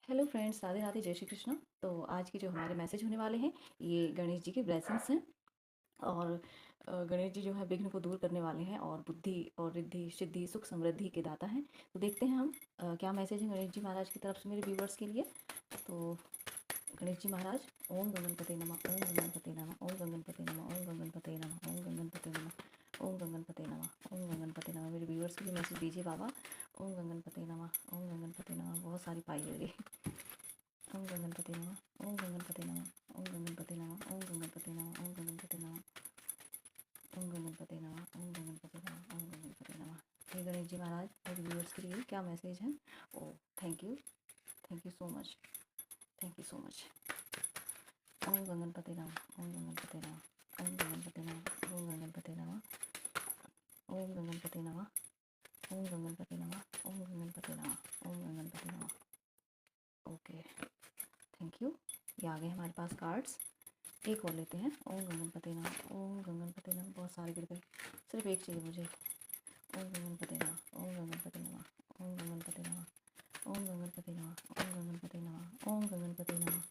Hello friends, Radhe Radhe, जय श्री कृष्ण। तो आज के जो हमारे मैसेज होने वाले हैं ये गणेश जी के ब्लेसिंग्स हैं। और गणेश जी जो है विघ्न को दूर करने वाले हैं और बुद्धि और रिद्धि सिद्धि सुख समृद्धि के दाता हैं। तो देखते हैं हम क्या मैसेज है गणेश जी महाराज की तरफ से मेरे व्यूवर्स के लिए। तो गणेश जी महाराज, ओम गंगनपते नमः, ओम गंगनपते नमः, ओम गंगनपते नमः, ओम गंगनपते नमः, ओम गंगनपते नमः, ओम गंगनपते नमः, ओम गंगनपते नमः। मेरे व्यूवर्स के लिए मैसेज दीजिए बाबा। ओम गंगनपते नमः, ओम गंगनपते नमः। बहुत सारी पाई ले रही। ओम गंगनपते नमः, ओम गंगनपते नमः, ओम गंगनपते नमः, ओम गंगनपते नमः, ओम गंगनपते नमः, ओम गंगनपते नमः, ओम गंगनपते नमः, ओम गंगनपते नमः। हे गणेश जी महाराज, मेरे व्यूअर्स के लिए क्या मैसेज है? Oh thank you so much, thank you so much. ओम गंगनपते नमः, ओम गंगनपते नमः, ओम गंगनपते नमः, ओम गंगनपते नमः, ओम गंगनपते नमः, ओम गंगनपते नमः, ओम गंगनपते नमः, ओम गंगनपते नमः। Okay, thank you. ये आ गए हमारे पास कार्ड्स। एक और लेते हैं। ओम गंगनपते नमः, ओम गंगनपते नमः। बहुत सारे गिर गए, सिर्फ एक चाहिए मुझे। ओम गंगनपते नमः, ओम गंगनपते नमः, ओम गंगनपते नमः, ओम गंगनपते नमः, ओम गंगनपते नमः, ओम गंगनपते नमः।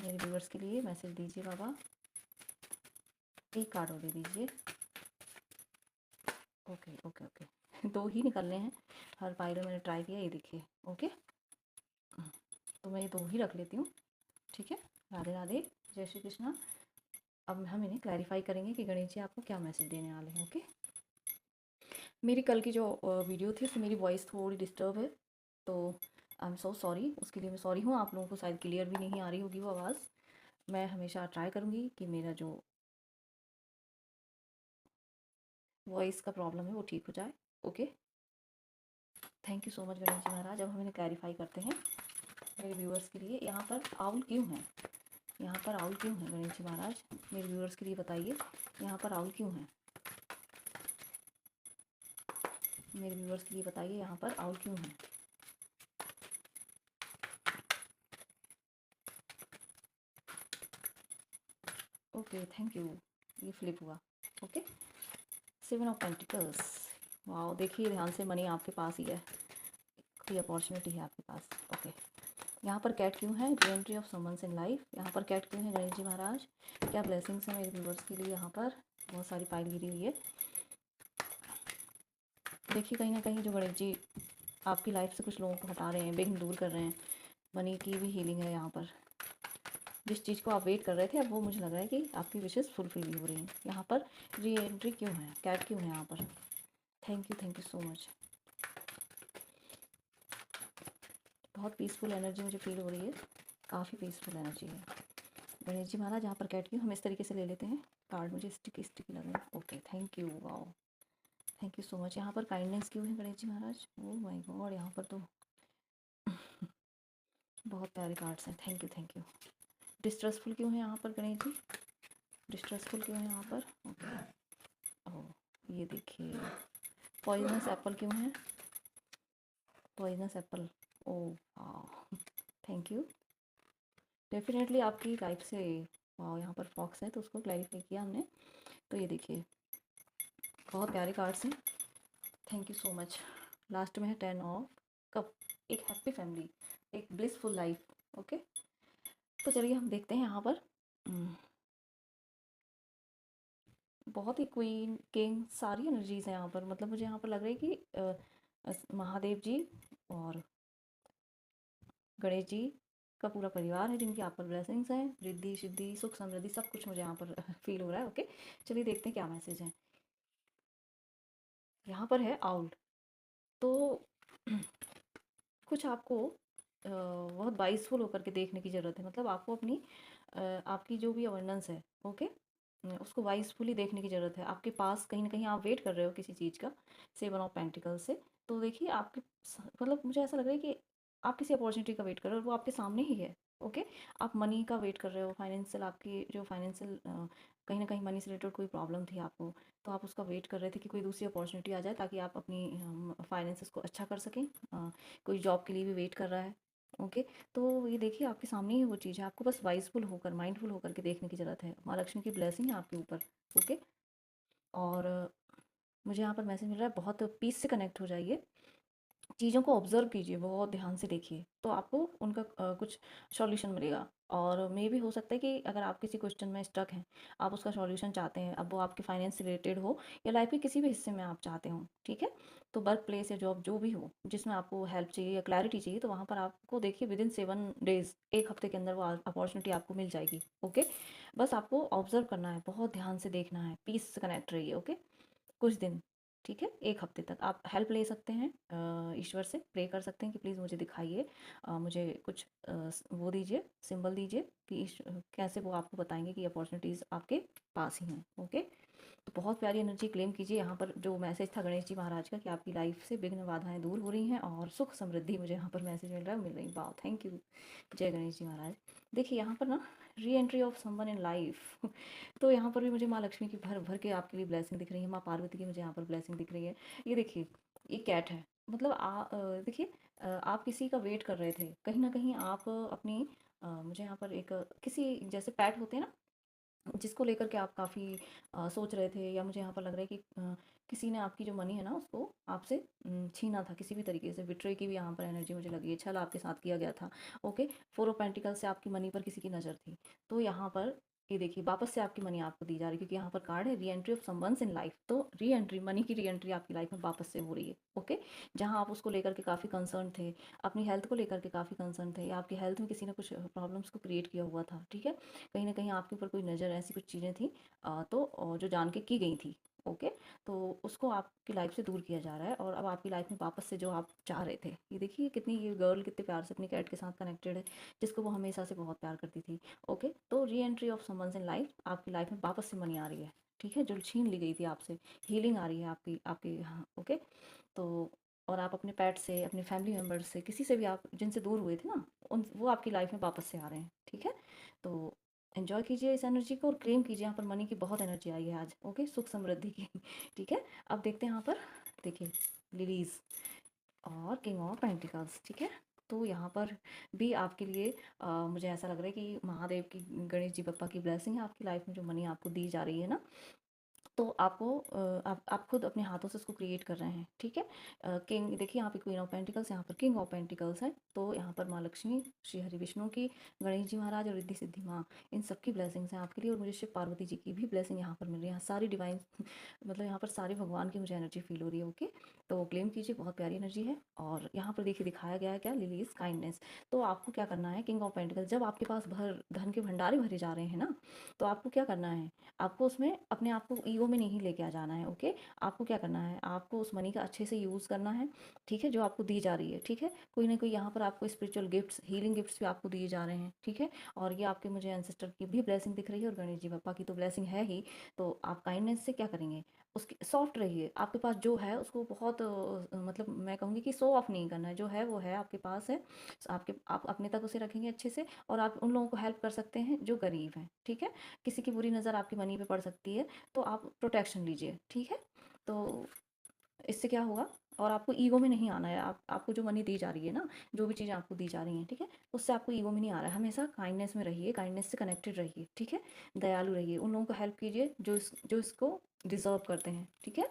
मेरे व्यूवर्स के लिए मैसेज दीजिए बाबा। एक कार्ड और दे दीजिए। Okay okay okay. दो ही निकलने हैं। हर पायरो मैंने ट्राई किया, ये देखिए। ओके, तो मैं ये दो ही रख लेती हूँ। ठीक है, राधे राधे, जय श्री कृष्णा। अब हम इन्हें क्लैरिफाई करेंगे कि गणेश जी आपको क्या मैसेज देने वाले हैं। ओके, मेरी कल की जो वीडियो थी उसमें मेरी वॉइस थोड़ी डिस्टर्ब है, तो आई एम सो सॉरी। उसके लिए मैं सॉरी हूँ। आप लोगों को शायद क्लियर भी नहीं आ रही होगी वो आवाज़। मैं हमेशा ट्राई करूँगी कि मेरा जो वॉइस का प्रॉब्लम है वो ठीक हो जाए। Okay, thank you so much Ganesh ji Maharaj. अब हम इन्हें क्लैरिफाई करते हैं मेरे व्यूअर्स के लिए। यहाँ पर आउल क्यों है? यहाँ पर आउल क्यों है गणेश जी महाराज? मेरे व्यूअर्स के लिए बताइए, यहाँ पर आउल क्यों है? मेरे व्यूअर्स के लिए बताइए, यहाँ पर आउल क्यों है? Okay, thank you. ये फ्लिप हुआ। Okay, 7 of pentacles. वाओ, देखिए ध्यान से, मनी आपके पास ही है, कोई अपॉर्चुनिटी है आपके पास। ओके, यहाँ पर कैट क्यों है? Re-entry of someone's in life. यहाँ पर कैट क्यों है गणेश जी महाराज? क्या ब्लेसिंग्स हैं मेरे व्यूवर्स के लिए? यहाँ पर बहुत सारी पाइल गिरी हुई है। देखिए, कहीं ना कहीं जो गणेश जी आपकी लाइफ से कुछ लोगों को हटा रहे हैं, विघ्न दूर कर रहे हैं। मनी की भी हीलिंग है यहाँ पर। जिस चीज़ को आप वेट कर रहे थे, अब वो मुझे लग रहा है कि आपकी विशेष फुलफिल भी हो रही हैं। यहाँ पर री एंट्री क्यों है? कैट क्यों है यहाँ पर? Thank you so much. बहुत पीसफुल एनर्जी मुझे फील हो रही है, काफ़ी पीसफुल एनर्जी है। गणेश जी महाराज, यहाँ पर कैट क्यों? हम इस तरीके से ले लेते हैं कार्ड। मुझे स्टिकी स्टिकी लग रहा है। Okay, thank you, wow, thank you so much. यहाँ पर काइंडनेस क्यों है गणेश जी महाराज? ओह माय गॉड, यहाँ पर तो बहुत प्यारे कार्ड्स हैं। Thank you. डिस्ट्रेसफुल क्यों है यहाँ पर गणेश जी? डिस्ट्रेसफुल क्यों है यहाँ पर? ओके, ओह ये देखिए। पॉइजनस एप्पल क्यों है? पॉइजनस एप्पल, ओह वाह, थैंक यू। डेफिनेटली आपकी लाइफ से, वाह, यहाँ पर फॉक्स है तो उसको क्लैरिफाई किया हमने। तो ये देखिए, बहुत प्यारे कार्ड्स हैं। Thank you so much. Last में है 10 ऑफ कप, एक हैप्पी फैमिली, एक ब्लिसफुल लाइफ। ओके, तो चलिए हम देखते हैं यहाँ पर। बहुत ही क्वीन किंग सारी एनर्जीज हैं यहाँ पर। मतलब मुझे यहाँ पर लग रहा है कि महादेव जी और गणेश जी का पूरा परिवार है, जिनकी आप पर ब्लेसिंग्स हैं, रिद्धि सिद्धि सुख समृद्धि सब कुछ मुझे यहाँ पर फील हो रहा है। ओके, चलिए देखते हैं क्या मैसेज है। यहाँ पर है आउल। तो कुछ आपको बहुत वाइसफुल होकर के देखने की ज़रूरत है। मतलब आपको अपनी आपकी जो भी अवेंडेंस है, ओके, उसको वाइसफुली देखने की ज़रूरत है। आपके पास कहीं ना कहीं आप वेट कर रहे हो किसी चीज़ का, 7 ऑफ पेंटिकल से। तो देखिए आपके मतलब मुझे ऐसा लग रहा है कि आप किसी अपॉर्चुनिटी का वेट कर रहे हो और वो आपके सामने ही है। ओके, आप मनी का वेट कर रहे हो, फाइनेंशियल, आपकी जो फाइनेंशियल कहीं ना कहीं मनी से रिलेटेड कोई प्रॉब्लम थी आपको, तो आप उसका वेट कर रहे थे कि कोई दूसरी अपॉर्चुनिटी आ जाए ताकि आप अपनी फाइनेंसेस को अच्छा कर सकें। कोई जॉब के लिए भी वेट कर रहा है। ओके, तो ये देखिए आपके सामने ही वो चीज़ है। आपको बस वाइजफुल होकर, माइंडफुल होकर के देखने की ज़रूरत है। माँ लक्ष्मी की ब्लेसिंग है आपके ऊपर। ओके, और मुझे यहाँ पर मैसेज मिल रहा है, बहुत पीस से कनेक्ट हो जाइए। चीज़ों को ऑब्ज़र्व कीजिए, बहुत ध्यान से देखिए, तो आपको उनका कुछ सॉल्यूशन मिलेगा। और मे भी हो सकता है कि अगर आप किसी क्वेश्चन में स्टक हैं, आप उसका सॉल्यूशन चाहते हैं, अब वो आपके फाइनेंस से रिलेटेड हो या लाइफ के किसी भी हिस्से में आप चाहते हो, ठीक है? तो वर्क प्लेस या जॉब जो भी हो, जिसमें आपको हेल्प चाहिए या क्लैरिटी चाहिए, तो वहाँ पर आपको देखिए विदिन 7 डेज़, 1 हफ्ते के अंदर वो अपॉर्चुनिटी आपको मिल जाएगी, ओके? बस आपको ऑब्ज़र्व करना है, बहुत ध्यान से देखना है, पीस से कनेक्ट रहिए, ओके? कुछ दिन, ठीक है? 1 हफ्ते तक आप हेल्प ले सकते हैं, ईश्वर से प्रे कर सकते हैं कि प्लीज़ मुझे दिखाइए, मुझे कुछ वो दीजिए, सिंबल दीजिए कि कैसे वो आपको बताएँगे कि अपॉर्चुनिटीज़ आपके पास ही हैं, ओके? तो बहुत प्यारी एनर्जी क्लेम कीजिए। यहाँ पर जो मैसेज था गणेश जी महाराज का कि आपकी लाइफ से विघ्न बाधाएँ दूर हो रही हैं और सुख समृद्धि मुझे यहाँ पर मैसेज मिल रहा है, मिल रही। वाओ! Thank you. जय गणेश जी महाराज। देखिए यहाँ पर ना re entry of someone in life तो यहाँ पर भी मुझे माँ लक्ष्मी की भर भर के आपके लिए ब्लेसिंग दिख रही है, माँ पार्वती की मुझे यहाँ पर ब्लेसिंग दिख रही है। ये देखिए, ये कैट है, मतलब देखिए, आप किसी का वेट कर रहे थे, कहीं न कहीं आप अपनी मुझे यहाँ पर एक किसी जैसे पेट होते हैं ना, जिसको लेकर के आप काफ़ी सोच रहे थे, या मुझे यहाँ पर लग रहा है कि किसी ने आपकी जो मनी है ना उसको आपसे छीना था किसी भी तरीके से, बिट्रे की भी यहाँ पर एनर्जी मुझे लगी है, छल आपके साथ किया गया था, ओके? 4 ऑफ पेंटिकल से आपकी मनी पर किसी की नज़र थी, तो यहाँ पर ये देखिए वापस से आपकी मनी आपको दी जा रही है, क्योंकि यहाँ पर कार्ड है re entry of someone's in life, तो री एंट्री, मनी की री एंट्री आपकी लाइफ में वापस से हो रही है, ओके? जहाँ आप उसको लेकर के काफ़ी कंसर्न थे, अपनी हेल्थ को लेकर के काफ़ी कंसर्न थे, या आपकी हेल्थ में किसी ने कुछ प्रॉब्लम्स को क्रिएट किया हुआ था, ठीक है? कहीं न कहीं आपके ऊपर कोई नज़र, ऐसी कुछ चीज़ें थी, तो जो जान के की गई थी, ओके? तो उसको आपकी लाइफ़ से दूर किया जा रहा है, और अब आपकी लाइफ़ में वापस से जो आप चाह रहे थे, ये देखिए कितनी, ये गर्ल कितने प्यार से अपनी कैट के साथ कनेक्टेड है, जिसको वो हमेशा से बहुत प्यार करती थी, ओके? तो re entry of someone's in life, आपकी लाइफ़ में वापस से मनी आ रही है, ठीक है? जो छीन ली गई थी आपसे, हीलिंग आ रही है आपकी आपके यहाँ, ओके? तो और आप अपने पेट से, अपने फैमिली मेंबर्स से, किसी से भी आप जिनसे दूर हुए थे ना, उन वो आपकी लाइफ़ में वापस से आ रहे हैं, ठीक है? तो एन्जॉय कीजिए इस एनर्जी को और क्लेम कीजिए, यहाँ पर मनी की बहुत एनर्जी आई है आज, ओके? सुख समृद्धि की ठीक है? अब देखते हैं यहाँ पर, देखिए लिलीज़ और किंग ऑफ पेंटिकल्स, ठीक है? तो यहाँ पर भी आपके लिए मुझे ऐसा लग रहा है कि महादेव की, गणेश जी बप्पा की ब्लेसिंग है आपकी लाइफ में, जो मनी आपको दी जा रही है ना, तो आपको आप खुद अपने हाथों से उसको क्रिएट कर रहे हैं, ठीक है? किंग देखिए यहाँ पे क्वीन ऑफ पेंटिकल्स, यहाँ पर किंग ऑफ पेंटिकल्स है, तो यहाँ पर माँ लक्ष्मी, श्री हरि विष्णु की, गणेश जी महाराज और रिद्धि सिद्धि माँ, इन सबकी ब्लेसिंग्स हैं आपके लिए, और मुझे शिव पार्वती जी की भी ब्लेसिंग यहाँ पर मिल रही है, सारी डिवाइन मतलब यहाँ पर सारे भगवान की मुझे एनर्जी फील हो रही है, ओके? तो क्लेम कीजिए, बहुत प्यारी एनर्जी है। और यहाँ पर देखिए दिखाया गया है क्या, लिलीज काइंडनेस। तो आपको क्या करना है, किंग ऑफ पेंटिकल, जब आपके पास भर धन के भंडारे भरे जा रहे हैं ना, तो आपको क्या करना है, आपको उसमें अपने आप को ईगो में नहीं लेके आ जाना है, ओके? आपको क्या करना है, आपको उस मनी का अच्छे से यूज़ करना है, ठीक है? जो आपको दी जा रही है, ठीक है? कोई ना कोई यहाँ पर आपको स्पिरिचुअल गिफ्ट्स, हीलिंग गिफ्ट्स भी आपको दिए जा रहे हैं, ठीक है? और ये आपके मुझे एंसेस्टर की भी ब्लेसिंग दिख रही है, और गणेश जी बापा की तो ब्लेसिंग है ही। तो आप काइंडनेस से क्या करेंगे, उसकी सॉफ्ट रहिए, आपके पास जो है उसको बहुत मतलब मैं कहूँगी कि शो ऑफ नहीं करना है, जो है वो है, आपके पास है, आपके आप अपने तक उसे रखेंगे अच्छे से, और आप उन लोगों को हेल्प कर सकते हैं जो गरीब हैं, ठीक है? किसी की बुरी नज़र आपकी मनी पे पड़ सकती है, तो आप प्रोटेक्शन लीजिए, ठीक है? तो इससे क्या होगा, और आपको ईगो में नहीं आना है, आपको जो मनी दी जा रही है ना, जो भी चीज़ें आपको दी जा रही हैं, ठीक है? उससे आपको ईगो में नहीं आ रहा है, हमेशा काइंडनेस में रहिए, काइंडनेस से कनेक्टेड रहिए, ठीक है? दयालु रहिए, उन लोगों को हेल्प कीजिए जो इसको डिज़र्व करते हैं, ठीक है?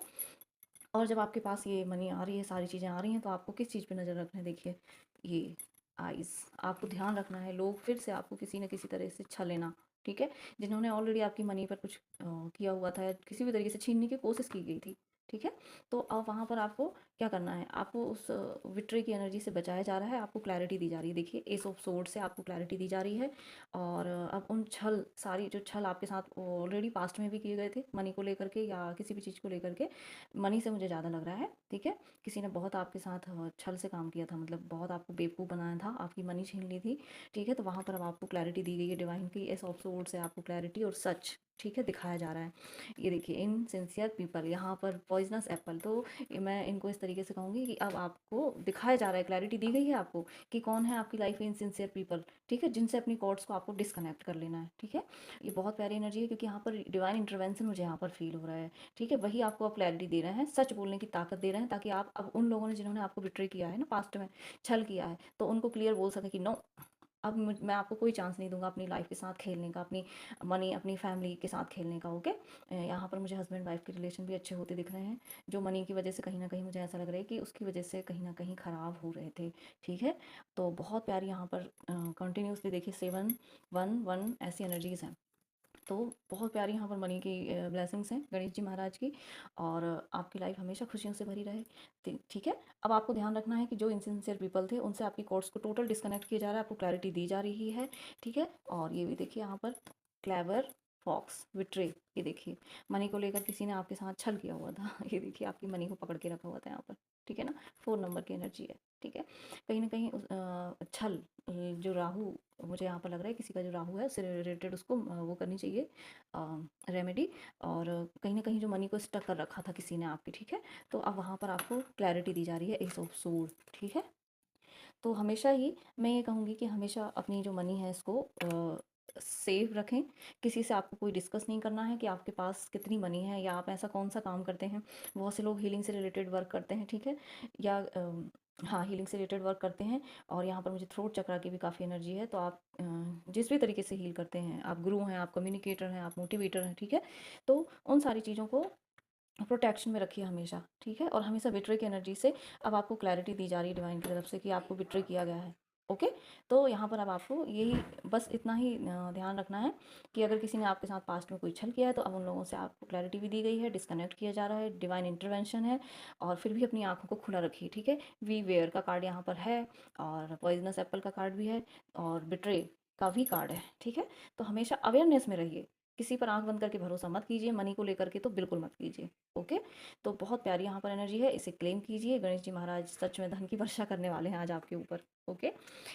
और जब आपके पास ये मनी आ रही है, सारी चीज़ें आ रही हैं, तो आपको किस चीज़ पे नज़र रखना है, देखिए ये आइज़, आपको ध्यान रखना है, लोग फिर से आपको किसी न किसी तरह से छलेना लेना, ठीक है? जिन्होंने ऑलरेडी आपकी मनी पर कुछ किया हुआ था, या किसी भी तरीके से छीनने की कोशिश की गई थी, ठीक है? तो अब वहाँ पर आपको क्या करना है, आपको उस विक्ट्री की एनर्जी से बचाया जा रहा है, आपको क्लैरिटी दी जा रही है, देखिए एस ऑफ सोर्ड से आपको क्लैरिटी दी जा रही है। और अब उन छल, सारी जो छल आपके साथ ऑलरेडी पास्ट में भी किए गए थे, मनी को लेकर के या किसी भी चीज़ को लेकर के, मनी से मुझे ज़्यादा लग रहा है, ठीक है? किसी ने बहुत आपके साथ छल से काम किया था, मतलब बहुत आपको बेवकूफ़ बनाया था, आपकी मनी छीन ली थी, ठीक है? तो वहाँ पर अब आपको क्लैरिटी दी गई है डिवाइन की, एस ऑफ सोर्ड्स से आपको क्लैरिटी और सच, ठीक है, दिखाया जा रहा है। ये देखिए इन सिंसियर पीपल, यहाँ पर पॉइजनस एप्पल, तो मैं इनको इस तरीके से कहूँगी कि अब आपको दिखाया जा रहा है, क्लैरिटी दी गई है आपको कि कौन है आपकी लाइफ में इनसिंसियर पीपल, ठीक है? जिनसे अपनी कॉर्ड्स को आपको डिस्कनेक्ट कर लेना है, ठीक है? ये बहुत प्यारी एनर्जी है, क्योंकि यहाँ पर डिवाइन इंटरवेंशन मुझे यहाँ पर फील हो रहा है, ठीक है? वही आपको अब क्लैरिटी दे रहे हैं, सच बोलने की ताकत दे रहे हैं, ताकि आप अब उन लोगों ने जिन्होंने आपको बिट्रे किया है ना पास्ट में, छल किया है, तो उनको क्लियर बोल सकें कि नो, अब मैं आपको कोई चांस नहीं दूंगा अपनी लाइफ के साथ खेलने का, अपनी मनी, अपनी फैमिली के साथ खेलने का। ओके, यहाँ पर मुझे हस्बैंड वाइफ के रिलेशन भी अच्छे होते दिख रहे हैं, जो मनी की वजह से कहीं ना कहीं मुझे ऐसा लग रहा है कि उसकी वजह से कहीं ना कहीं ख़राब हो रहे थे। ठीक है, तो बहुत प्यारी यहाँ पर कंटिन्यूसली देखिए 7 1 1 ऐसी एनर्जीज़ हैं। तो बहुत प्यारी यहाँ पर मनी की ब्लेसिंग्स हैं गणेश जी महाराज की, और आपकी लाइफ हमेशा खुशियों से भरी रहे। ठीक है, अब आपको ध्यान रखना है कि जो इनसिंसियर पीपल थे उनसे आपकी कॉर्ड्स को टोटल डिस्कनेक्ट किया जा रहा है, आपको क्लैरिटी दी जा रही है। ठीक है, और ये भी देखिए यहाँ पर क्लेवर फॉक्स विट्रे, ये देखिए मनी को लेकर किसी ने आपके साथ छल किया हुआ था। ये देखिए आपकी मनी को पकड़ के रखा हुआ था यहाँ पर। ठीक है ना, 4 नंबर की एनर्जी है। ठीक है, कहीं ना कहीं छल, जो राहु, मुझे यहाँ पर लग रहा है किसी का जो राहु है उससे रिलेटेड उसको वो करनी चाहिए रेमेडी। और कहीं ना कहीं जो मनी को स्टक कर रखा था किसी ने आपकी। ठीक है, तो अब वहाँ पर आपको क्लैरिटी दी जा रही है, एस ऑफ सोर्ड। ठीक है, तो हमेशा ही मैं ये कहूँगी कि हमेशा अपनी जो मनी है इसको सेव रखें। किसी से आपको कोई डिस्कस नहीं करना है कि आपके पास कितनी मनी है या आप ऐसा कौन सा काम करते हैं। बहुत से लोग हीलिंग से रिलेटेड वर्क करते हैं। ठीक है, या हाँ, हीलिंग से रिलेटेड वर्क करते हैं, और यहाँ पर मुझे थ्रोट चक्रा की भी काफ़ी एनर्जी है। तो आप जिस भी तरीके से हील करते हैं, आप गुरु हैं, आप कम्युनिकेटर हैं, आप मोटिवेटर हैं। ठीक है, तो उन सारी चीज़ों को प्रोटेक्शन में रखिए हमेशा। ठीक है, और हमेशा बिट्रे की एनर्जी से अब आपको क्लैरिटी दी जा रही है डिवाइन की तरफ से कि आपको बिट्रे किया गया है। ओके, तो यहाँ पर अब आपको यही बस इतना ही ध्यान रखना है कि अगर किसी ने आपके साथ पास्ट में कोई छल किया है तो अब उन लोगों से आपको क्लैरिटी भी दी गई है, डिस्कनेक्ट किया जा रहा है, डिवाइन इंटरवेंशन है। और फिर भी अपनी आंखों को खुला रखिए। ठीक है, वी वेयर का कार्ड यहाँ पर है, और पॉइजनस एप्पल का कार्ड भी है, और बिट्रे का भी कार्ड है। ठीक है, तो हमेशा अवेयरनेस में रहिए, किसी पर आंख बंद करके भरोसा मत कीजिए, मनी को लेकर के तो बिल्कुल मत कीजिए। ओके, तो बहुत प्यारी यहाँ पर एनर्जी है, इसे क्लेम कीजिए। गणेश जी महाराज सच में धन की वर्षा करने वाले हैं आज आपके ऊपर। ओके,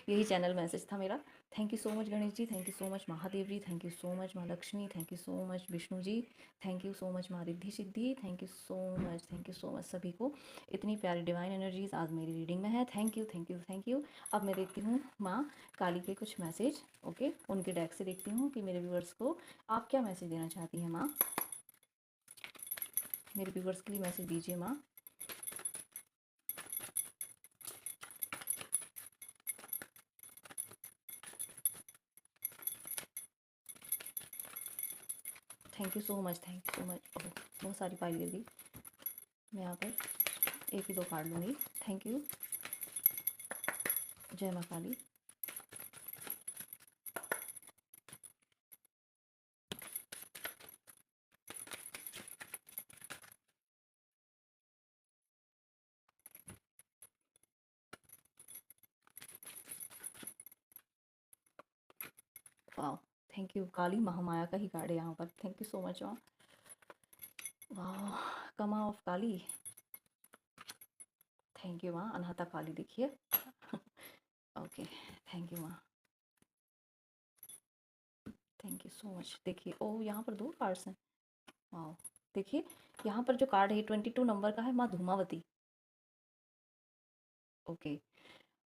यही चैनल मैसेज था मेरा। Thank you so much Ganesh ji, thank you so much Mahadev ji, thank you so much माँ Lakshmi, thank you so much Vishnu ji, thank you so much माँ Riddhi Siddhi, thank you so much, thank you so much सभी को। इतनी प्यारी divine energies आज मेरी रीडिंग में है। Thank you, thank you, thank you. अब मैं देखती हूँ माँ काली के कुछ मैसेज। ओके, उनके डेक से देखती हूँ कि मेरे व्यूअर्स को आप क्या मैसेज देना चाहती हैं माँ। मेरे व्यूअर्स के लिए मैसेज दीजिए माँ। Thank you so much, thank you so much. Oh, बहुत सारी फाइल गिर गई। मैं यहाँ पर एक ही दो कार्ड लूँगी। Thank you. जय माँ काली। वाह, थैंक यू। काली महामाया का ही कार्ड है यहाँ पर। थैंक यू सो मच माँ। वाह, कमा ऑफ काली। थैंक यू माँ। अनाहता काली देखिए। ओके, थैंक यू माँ, थैंक यू सो मच। देखिए ओह, यहाँ पर दो कार्ड्स हैं। वाह, देखिए यहाँ पर जो कार्ड है 22 नंबर का है, माँ धूमावती। ओके,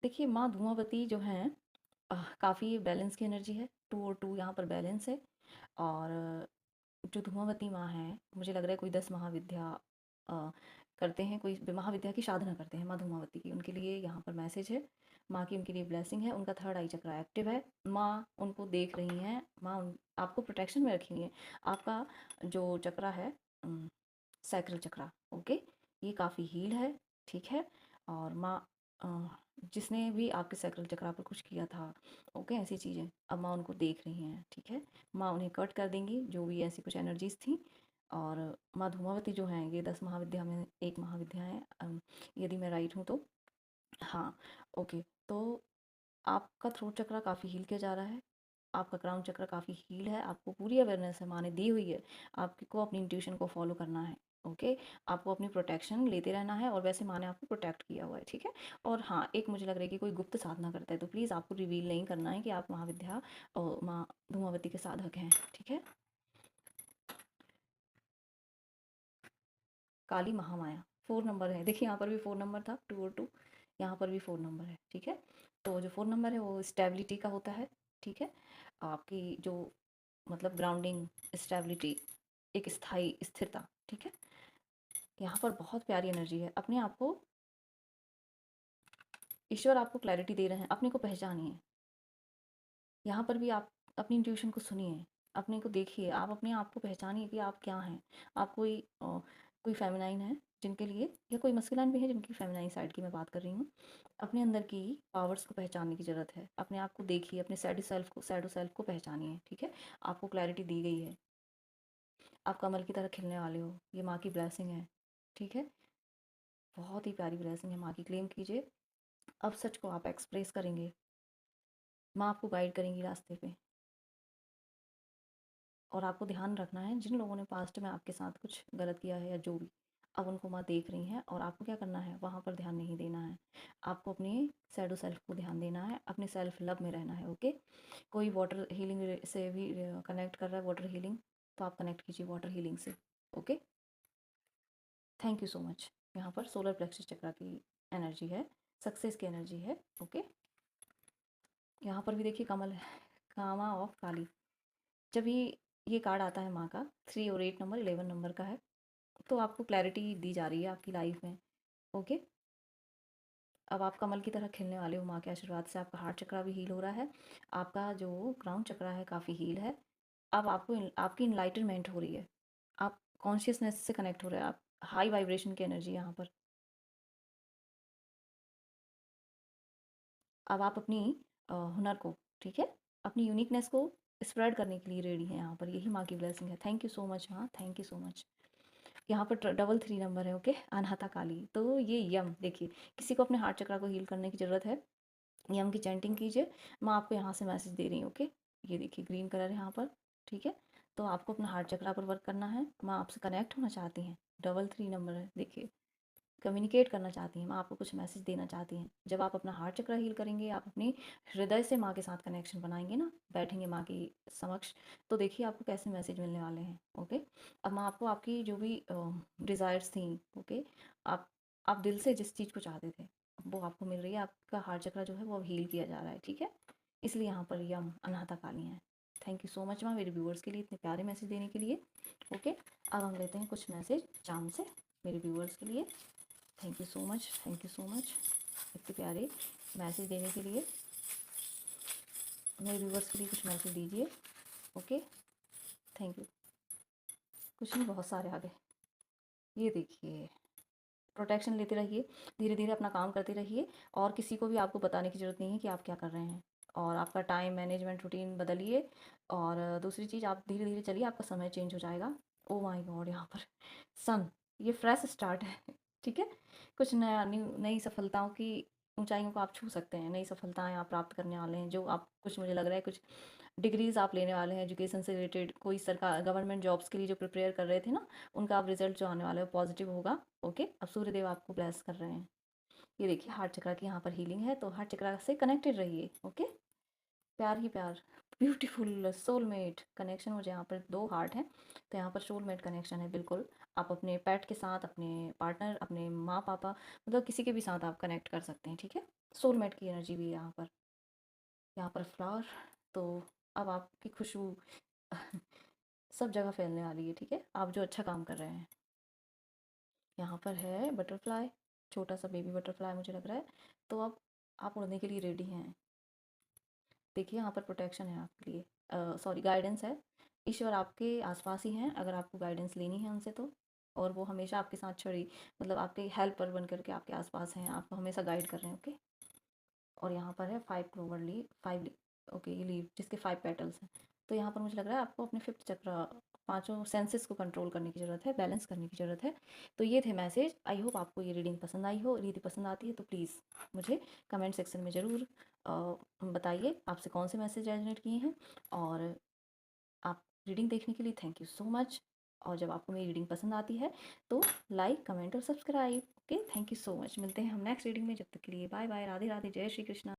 देखिए माँ धूमावती जो है काफ़ी बैलेंस की एनर्जी है। 2 और 2 यहाँ पर बैलेंस है। और जो धूमावती माँ है, मुझे लग रहा है कोई 10 महाविद्या करते हैं, कोई महाविद्या की साधना करते हैं माँ धूमावती की। उनके लिए यहाँ पर मैसेज है, माँ की उनके लिए ब्लेसिंग है। उनका थर्ड आई चक्र एक्टिव है, माँ उनको देख रही हैं, माँ आपको प्रोटेक्शन में रखेंगे। आपका जो चक्रा है सैक्रल चक्रा, ओके, ये काफ़ी हील है। ठीक है, और माँ अ, जिसने भी आपके सैक्रल चक्रा पर कुछ किया था, ओके, ऐसी चीज़ें अब माँ उनको देख रही हैं। ठीक है, माँ उन्हें कट कर देंगी जो भी ऐसी कुछ एनर्जीज थी। और माँ धूमावती जो हैं ये 10 महाविद्या में एक महाविद्या है, यदि मैं राइट हूँ तो। हाँ, ओके, तो आपका थ्रोट चक्र काफ़ी हील किया जा रहा है, आपका क्राउन चक्र काफ़ी हील है, आपको पूरी अवेयरनेस है, माँ ने दी हुई है। आपको अपनी इंट्यूशन को फॉलो करना है। ओके, आपको अपनी प्रोटेक्शन लेते रहना है, और वैसे माँ ने आपको प्रोटेक्ट किया हुआ है। ठीक है, और हाँ, एक मुझे लग रहा है कि कोई गुप्त साधना करता है, तो प्लीज़ आपको रिवील नहीं करना है कि आप महाविद्या और माँ धूमावती के साधक हैं। ठीक है, काली महामाया 4 नंबर है। देखिए यहाँ पर भी 4 नंबर था, 2 और 2, यहाँ पर भी 4 नंबर है। ठीक है, तो जो 4 नंबर है वो स्टेबिलिटी का होता है। ठीक है, आपकी जो मतलब ग्राउंडिंग, स्टेबिलिटी, एक स्थायी स्थिरता। ठीक है, यहाँ पर बहुत प्यारी एनर्जी है। अपने आप को, ईश्वर आपको क्लैरिटी दे रहे हैं, अपने को पहचानिए। यहाँ पर भी आप अपनी इंट्यूशन को सुनिए, अपने को देखिए, आप अपने आप को पहचानिए कि आप क्या हैं। आप कोई फ़ेमिनाइन है जिनके लिए, या कोई मस्कुलाइन भी है जिनकी फ़ेमिनाइन साइड की मैं बात कर रही हूँ। अपने अंदर की पावर्स को पहचानने की ज़रूरत है। अपने आप को देखिए, अपने शैडो सेल्फ को पहचानिए, ठीक है? आपको क्लैरिटी दी गई है। आप कमल की तरह खिलने वाले हो, ये माँ की ब्लेसिंग है, ठीक है? बहुत ही प्यारी ब्लेसिंग है माँ की, क्लेम कीजिए। अब सच को आप एक्सप्रेस करेंगे, माँ आपको गाइड करेंगी रास्ते पे। और आपको ध्यान रखना है, जिन लोगों ने पास्ट में आपके साथ कुछ गलत किया है या जो भी, अब उनको माँ देख रही हैं और आपको क्या करना है, वहाँ पर ध्यान नहीं देना है। आपको अपने शैडो सेल्फ को ध्यान देना है, अपने सेल्फ लव में रहना है, ओके? कोई वाटर हीलिंग से भी कनेक्ट कर रहा है, वाटर हीलिंग, तो आप कनेक्ट कीजिए वाटर हीलिंग से, okay? Thank you so much. यहाँ पर सोलर प्लेक्सस चक्रा की एनर्जी है, सक्सेस की एनर्जी है, ओके? यहाँ पर भी देखिए कमल है, कामा ऑफ काली। जब ये कार्ड आता है माँ का, 3 और 8 नंबर, 11 नंबर का है, तो आपको क्लैरिटी दी जा रही है आपकी लाइफ में, ओके? अब आप कमल की तरह खिलने वाले हो माँ के आशीर्वाद से। आपका हार्ट चक्रा भी हील हो रहा है, आपका जो क्राउन चक्रा है काफ़ी हील है। अब आपकी इनलाइटनमेंट हो रही है, आप कॉन्शियसनेस से कनेक्ट हो रहे हैं, आप हाई वाइब्रेशन की एनर्जी यहाँ पर। अब आप अपनी हुनर को, ठीक है, अपनी यूनिकनेस को स्प्रेड करने के लिए रेडी हैं यहाँ पर। यही माँ की ब्लेसिंग है। थैंक यू सो मच माँ, थैंक यू सो मच। यहाँ पर डबल 3 नंबर है, ओके? अनाहता काली। तो ये यम देखिए, किसी को अपने हार्ट चक्रा को हील करने की ज़रूरत है, यम की चैंटिंग कीजिए। मैं आपको यहाँ से मैसेज दे रही हूँ, ओके? ये देखिए ग्रीन कलर है यहाँ पर, ठीक है? तो आपको अपना हार्ट चक्रा पर वर्क करना है। मैं आपसे कनेक्ट होना चाहती हैं, डबल 3 नंबर है, देखिए कम्युनिकेट करना चाहती हैं, माँ आपको कुछ मैसेज देना चाहती हैं। जब आप अपना हार्ट चक्र हील करेंगे, आप अपने हृदय से माँ के साथ कनेक्शन बनाएंगे ना, बैठेंगे माँ की समक्ष, तो देखिए आपको कैसे मैसेज मिलने वाले हैं, ओके? अब माँ आपको आपकी जो भी डिज़ायर्स थी, ओके, आप आप दिल से जिस चीज़ को चाहते थे, वो आपको मिल रही है। आपका हार्ट चक्र जो है वो अब हील किया जा रहा है, ठीक है? इसलिए यहाँ पर यम अनाहता काली हैं। थैंक यू सो मच माँ, मेरे व्यूअर्स के लिए इतने प्यारे मैसेज देने के लिए, ओके? अब हम लेते हैं कुछ मैसेज चांद से मेरे व्यूअर्स के लिए। Thank you so much, thank you so much इतने प्यारे मैसेज देने के लिए। मेरे व्यूवर्स के लिए कुछ मैसेज दीजिए, ओके? Thank you. कुछ नहीं, बहुत सारे आ गए। ये देखिए, प्रोटेक्शन लेते रहिए, धीरे धीरे अपना काम करते रहिए, और किसी को भी आपको बताने की ज़रूरत नहीं है कि आप क्या कर रहे हैं। और आपका टाइम मैनेजमेंट रूटीन बदलिए, और दूसरी चीज़, आप धीरे धीरे चलिए, आपका समय चेंज हो जाएगा। ओ माय गॉड, यहाँ पर सन, ये फ्रेश स्टार्ट है, ठीक है? कुछ नया, नई सफलताओं की ऊंचाइयों को आप छू सकते हैं, नई सफलताएं आप प्राप्त करने वाले हैं। जो आप कुछ, मुझे लग रहा है कुछ डिग्रीज़ आप लेने वाले हैं एजुकेशन से रिलेटेड, कोई सरकार गवर्नमेंट जॉब्स के लिए जो प्रिपेयर कर रहे थे ना, उनका आप रिजल्ट जो आने वाला है पॉजिटिव होगा, ओके? अब सूर्यदेव आपको ब्लेस कर रहे हैं। ये देखिए हार्ट चक्रा की यहाँ पर हीलिंग है, तो हार्ट चक्रा से कनेक्टेड रहिए, ओके? प्यार ही प्यार, ब्यूटीफुल सोलमेट कनेक्शन। मुझे यहाँ पर 2 हार्ट हैं, तो यहाँ पर सोलमेट कनेक्शन है, बिल्कुल। आप अपने पेट के साथ, अपने पार्टनर, अपने माँ पापा, मतलब किसी के भी साथ आप कनेक्ट कर सकते हैं, ठीक है? सोलमेट की एनर्जी भी है यहाँ पर। यहाँ पर फ्लावर, तो अब आपकी खुशबू सब जगह फैलने वाली है, ठीक है? आप जो अच्छा काम कर रहे हैं। यहाँ पर है बटरफ्लाई, छोटा सा बेबी बटरफ्लाई मुझे लग रहा है। तो अब आप उड़ने के लिए रेडी हैं। देखिए यहाँ पर प्रोटेक्शन है आपके लिए, सॉरी, गाइडेंस है। ईश्वर आपके आसपास ही हैं, अगर आपको गाइडेंस लेनी है उनसे तो। और वो हमेशा आपके साथ छड़ी, मतलब आपके हेल्पर बन करके आपके आसपास हैं, आपको हमेशा गाइड कर रहे हैं, ओके? और यहाँ पर है 5 क्लोवर लीव, 5, ओके, ये लीव जिसके 5 पेटल्स हैं। तो यहाँ पर मुझे लग रहा है आपको अपने 5th चक्र, पाँचों सेंसेस को कंट्रोल करने की ज़रूरत है, बैलेंस करने की ज़रूरत है। तो ये थे मैसेज। आई होप आपको ये रीडिंग पसंद आई हो। यदि पसंद आती है तो प्लीज़ मुझे कमेंट सेक्शन में ज़रूर बताइए आपसे कौन से मैसेज रेजोनेट किए हैं। और आप रीडिंग देखने के लिए थैंक यू सो मच। और जब आपको मेरी रीडिंग पसंद आती है तो लाइक, कमेंट और subscribe, okay? Thank you so much. मिलते हैं हम नेक्स्ट रीडिंग में, जब तक के लिए बाय बाय, राधे राधे, जय श्री कृष्णा।